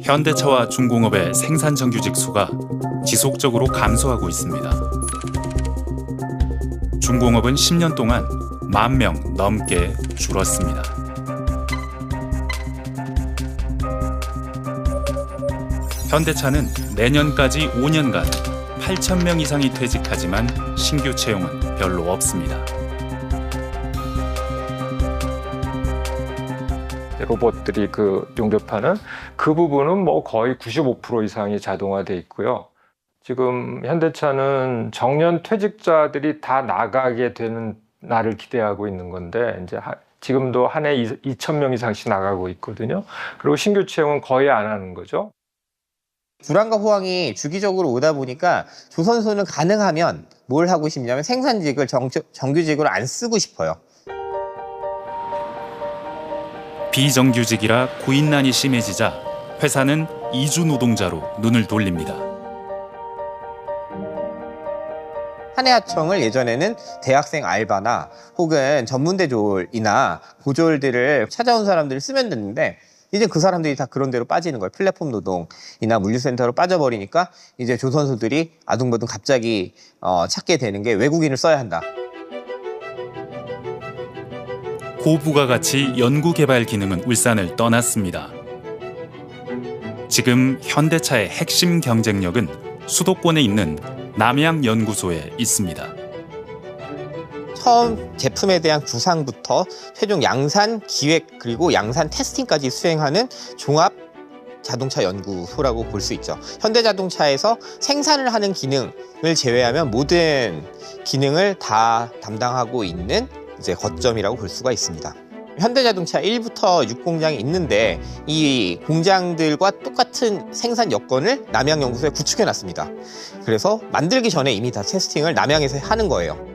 현대차와 중공업의 생산 정규직 수가 지속적으로 감소하고 있습니다. 중공업은 10년 동안 10,000명 넘게 줄었습니다. 현대차는 내년까지 5년간 8,000명 이상이 퇴직하지만 신규 채용은 별로 없습니다. 로봇들이 용접하는 그 부분은 뭐 거의 95% 이상이 자동화돼 있고요. 지금 현대차는 정년 퇴직자들이 다 나가게 되는 날을 기대하고 있는 건데 이제 지금도 한 해 2,000명 이상씩 나가고 있거든요. 그리고 신규 채용은 거의 안 하는 거죠. 불안과 호황이 주기적으로 오다 보니까 조선소는 가능하면 뭘 하고 싶냐면 생산직을 정규직으로 안 쓰고 싶어요. 비정규직이라 구인난이 심해지자 회사는 이주 노동자로 눈을 돌립니다. 한해하청을 예전에는 대학생 알바나 혹은 전문대 조이나 고졸들을 찾아온 사람들을 쓰면 됐는데 이제 그 사람들이 다 그런 데로 빠지는 거예요. 플랫폼 노동이나 물류센터로 빠져버리니까 이제 조선소들이 아둥바둥 갑자기 찾게 되는 게 외국인을 써야 한다. 고부가가치 연구개발 기능은 울산을 떠났습니다. 지금 현대차의 핵심 경쟁력은 수도권에 있는 남양연구소에 있습니다. 처음 제품에 대한 구상부터 최종 양산 기획 그리고 양산 테스팅까지 수행하는 종합 자동차 연구소라고 볼 수 있죠. 현대자동차에서 생산을 하는 기능을 제외하면 모든 기능을 다 담당하고 있는 이제 거점이라고 볼 수가 있습니다. 현대자동차 1부터 6공장이 있는데 이 공장들과 똑같은 생산 여건을 남양연구소에 구축해 놨습니다. 그래서 만들기 전에 이미 다 테스팅을 남양에서 하는 거예요.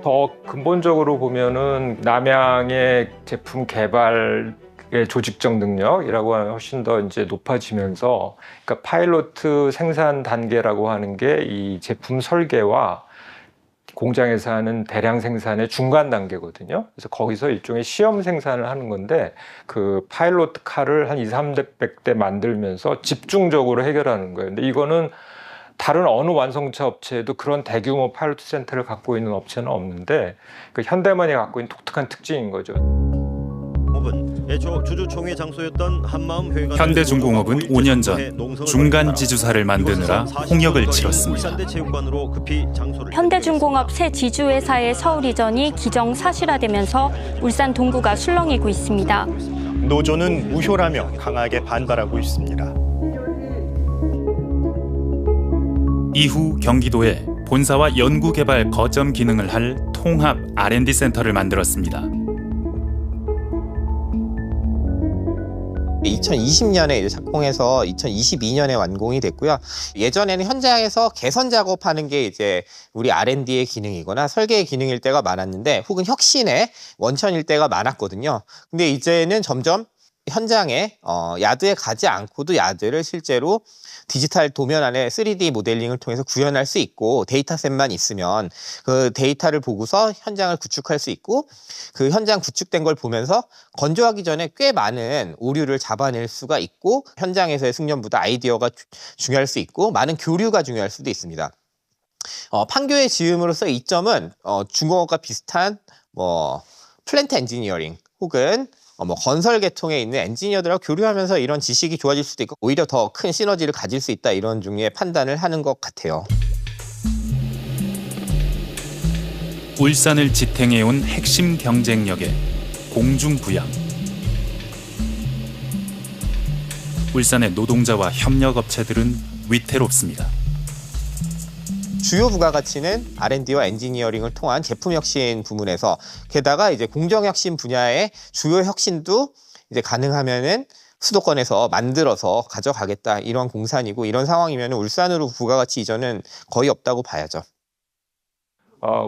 더 근본적으로 보면은 남양의 제품 개발의 조직적 능력이라고 하는 훨씬 더 이제 높아지면서, 그러니까 파일로트 생산 단계라고 하는 게 이 제품 설계와 공장에서 하는 대량 생산의 중간 단계거든요. 그래서 거기서 일종의 시험 생산을 하는 건데 그 파일로트 카를 한 200~300대 만들면서 집중적으로 해결하는 거예요. 근데 이거는 다른 어느 완성차 업체에도 그런 대규모 파일로트 센터를 갖고 있는 업체는 없는데 그 현대만이 갖고 있는 독특한 특징인 거죠. 현대중공업은 5년 전 중간 지주사를 만드느라 홍역을 치렀습니다. 현대중공업 새 지주회사의 서울 이전이 기정사실화되면서 울산 동구가 술렁이고 있습니다. 노조는 무효라며 강하게 반발하고 있습니다. 이후 경기도에 본사와 연구개발 거점 기능을 할 통합 R&D 센터를 만들었습니다. 2020년에 착공해서 2022년에 완공이 됐고요. 예전에는 현장에서 개선 작업하는 게 이제 우리 R&D의 기능이거나 설계의 기능일 때가 많았는데 혹은 혁신의 원천일 때가 많았거든요. 근데 이제는 점점 현장에 야드에 가지 않고도 야드를 실제로 디지털 도면 안에 3D 모델링을 통해서 구현할 수 있고 데이터셋만 있으면 그 데이터를 보고서 현장을 구축할 수 있고 그 현장 구축된 걸 보면서 건조하기 전에 꽤 많은 오류를 잡아낼 수가 있고 현장에서의 숙련보다 아이디어가 중요할 수 있고 많은 교류가 중요할 수도 있습니다. 판교의 지음으로써 이 점은 중공업과 비슷한 플랜트 엔지니어링 혹은 건설 계통에 있는 엔지니어들하고 교류하면서 이런 지식이 좋아질 수도 있고 오히려 더 큰 시너지를 가질 수 있다 이런 종류의 판단을 하는 것 같아요. 울산을 지탱해온 핵심 경쟁력의 공중부양. 울산의 노동자와 협력업체들은 위태롭습니다. 주요 부가가치는 R&D와 엔지니어링을 통한 제품 혁신 부문에서 게다가 이제 공정 혁신 분야의 주요 혁신도 이제 가능하면은 수도권에서 만들어서 가져가겠다 이런 공산이고 이런 상황이면 울산으로 부가가치 이전은 거의 없다고 봐야죠.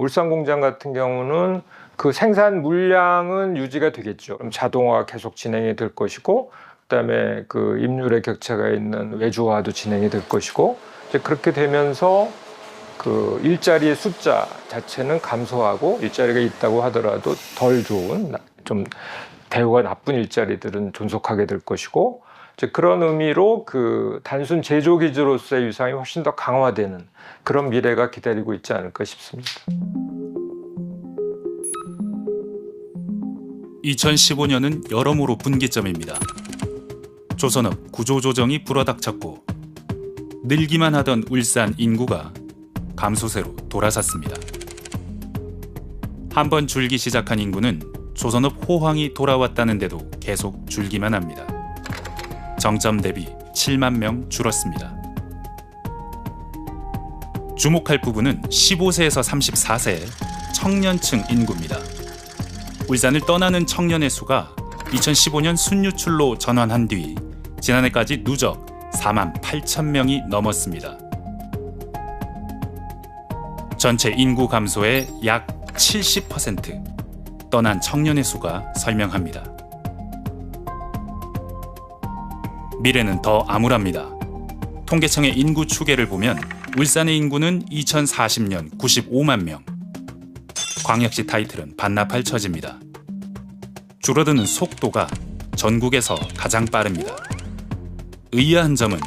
울산 공장 같은 경우는 그 생산 물량은 유지가 되겠죠. 그럼 자동화가 계속 진행이 될 것이고 그다음에 그 임률의 격차가 있는 외주화도 진행이 될 것이고 이제 그렇게 되면서 그 일자리의 숫자 자체는 감소하고 일자리가 있다고 하더라도 덜 좋은 좀 대우가 나쁜 일자리들은 존속하게 될 것이고 이제 그런 의미로 그 단순 제조 기지로서의 위상이 훨씬 더 강화되는 그런 미래가 기다리고 있지 않을까 싶습니다. 2015년은 여러모로 분기점입니다. 조선업 구조조정이 불어닥쳤고 늘기만 하던 울산 인구가 감소세로 돌아섰습니다. 한번 줄기 시작한 인구는 조선업 호황이 돌아왔다는데도 계속 줄기만 합니다. 정점 대비 7만 명 줄었습니다. 주목할 부분은 15세에서 34세 청년층 인구입니다. 울산을 떠나는 청년의 수가 2015년 순유출로 전환한 뒤 지난해까지 누적 4만 8천 명이 넘었습니다. 전체 인구 감소의 약 70% 떠난 청년의 수가 설명합니다. 미래는 더 암울합니다. 통계청의 인구 추계를 보면 울산의 인구는 2040년 95만 명. 광역시 타이틀은 반납할 처지입니다. 줄어드는 속도가 전국에서 가장 빠릅니다. 의아한 점은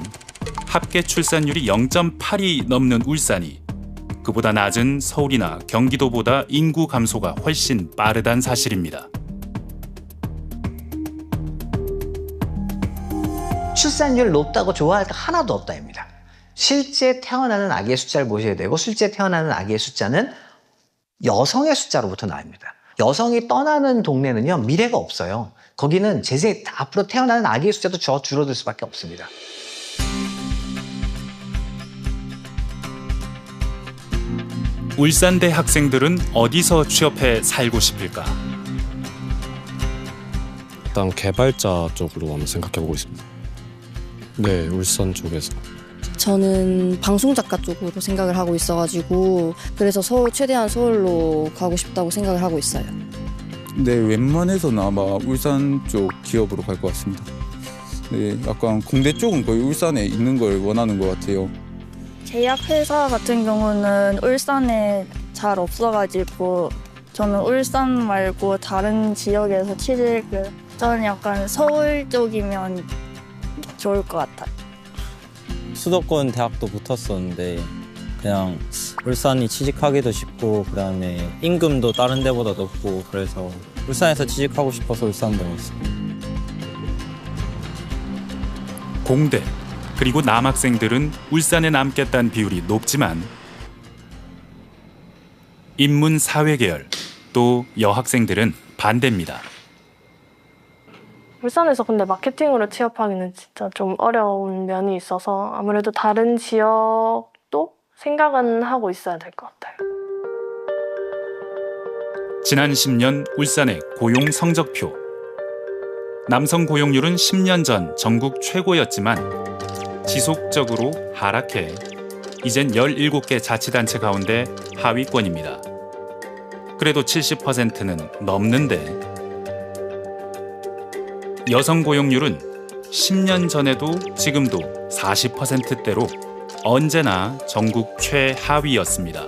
합계 출산율이 0.8이 넘는 울산이 그보다 낮은 서울이나 경기도보다 인구 감소가 훨씬 빠르다는 사실입니다. 출산율 높다고 좋아할 거 하나도 없다입니다. 실제 태어나는 아기의 숫자를 보셔야 되고 실제 태어나는 아기의 숫자는 여성의 숫자로부터 나옵니다. 여성이 떠나는 동네는요, 미래가 없어요. 거기는 앞으로 태어나는 아기의 숫자도 줄어들 수밖에 없습니다. 울산대 학생들은 어디서 취업해 살고 싶을까? 일단 개발자 쪽으로 한번 생각해보고 있습니다. 네, 울산 쪽에서. 저는 방송작가 쪽으로 생각을 하고 있어가지고 그래서 최대한 서울로 가고 싶다고 생각을 하고 있어요. 네, 웬만해서는 아마 울산 쪽 기업으로 갈 것 같습니다. 네, 약간 공대 쪽은 거의 울산에 있는 걸 원하는 것 같아요. 제약회사 같은 경우는 울산에 잘 없어가지고 저는 울산 말고 다른 지역에서 취직을 저는 약간 서울 쪽이면 좋을 것 같아요. 수도권 대학도 붙었었는데 그냥 울산이 취직하기도 쉽고 그다음에 임금도 다른 데보다 높고 그래서 울산에서 취직하고 싶어서 울산 들어왔어요. 공대 그리고 남학생들은 울산에 남겠다는 비율이 높지만 인문 사회계열 또 여학생들은 반대입니다. 울산에서 근데 마케팅으로 취업하기는 진짜 좀 어려운 면이 있어서 아무래도 다른 지역도 생각은 하고 있어야 될 것 같아요. 지난 10년 울산의 고용 성적표. 남성 고용률은 10년 전 전국 최고였지만 지속적으로 하락해 이젠 17개 자치단체 가운데 하위권입니다. 그래도 70%는 넘는데 여성 고용률은 10년 전에도 지금도 40%대로 언제나 전국 최하위였습니다.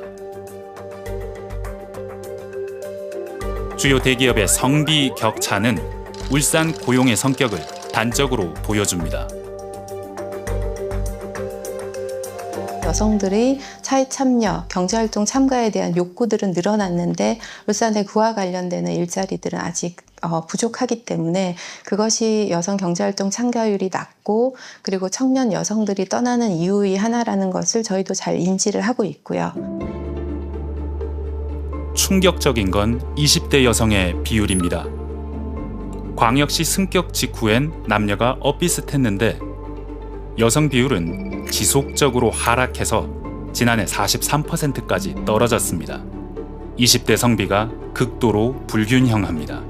주요 대기업의 성비 격차는 울산 고용의 성격을 단적으로 보여줍니다. 여성들의 사회 참여, 경제활동 참가에 대한 욕구들은 늘어났는데 울산의 그와 관련되는 일자리들은 아직 부족하기 때문에 그것이 여성 경제활동 참가율이 낮고 그리고 청년 여성들이 떠나는 이유의 하나라는 것을 저희도 잘 인지를 하고 있고요. 충격적인 건 20대 여성의 비율입니다. 광역시 승격 직후엔 남녀가 엇비슷했는데 여성 비율은 지속적으로 하락해서 지난해 43%까지 떨어졌습니다. 20대 성비가 극도로 불균형합니다.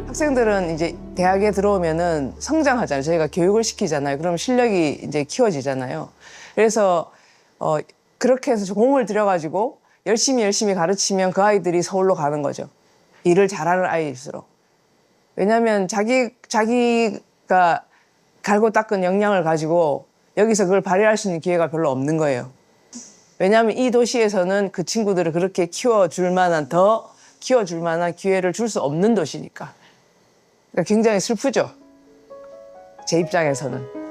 학생들은 이제 대학에 들어오면은 성장하잖아요. 저희가 교육을 시키잖아요. 그럼 실력이 이제 키워지잖아요. 그래서 그렇게 해서 공을 들여가지고 열심히 가르치면 그 아이들이 서울로 가는 거죠. 일을 잘하는 아이일수록. 왜냐하면 자기가 갈고 닦은 역량을 가지고 여기서 그걸 발휘할 수 있는 기회가 별로 없는 거예요. 왜냐하면 이 도시에서는 그 친구들을 그렇게 키워줄 만한 기회를 줄 수 없는 도시니까. 그러니까 굉장히 슬프죠. 제 입장에서는.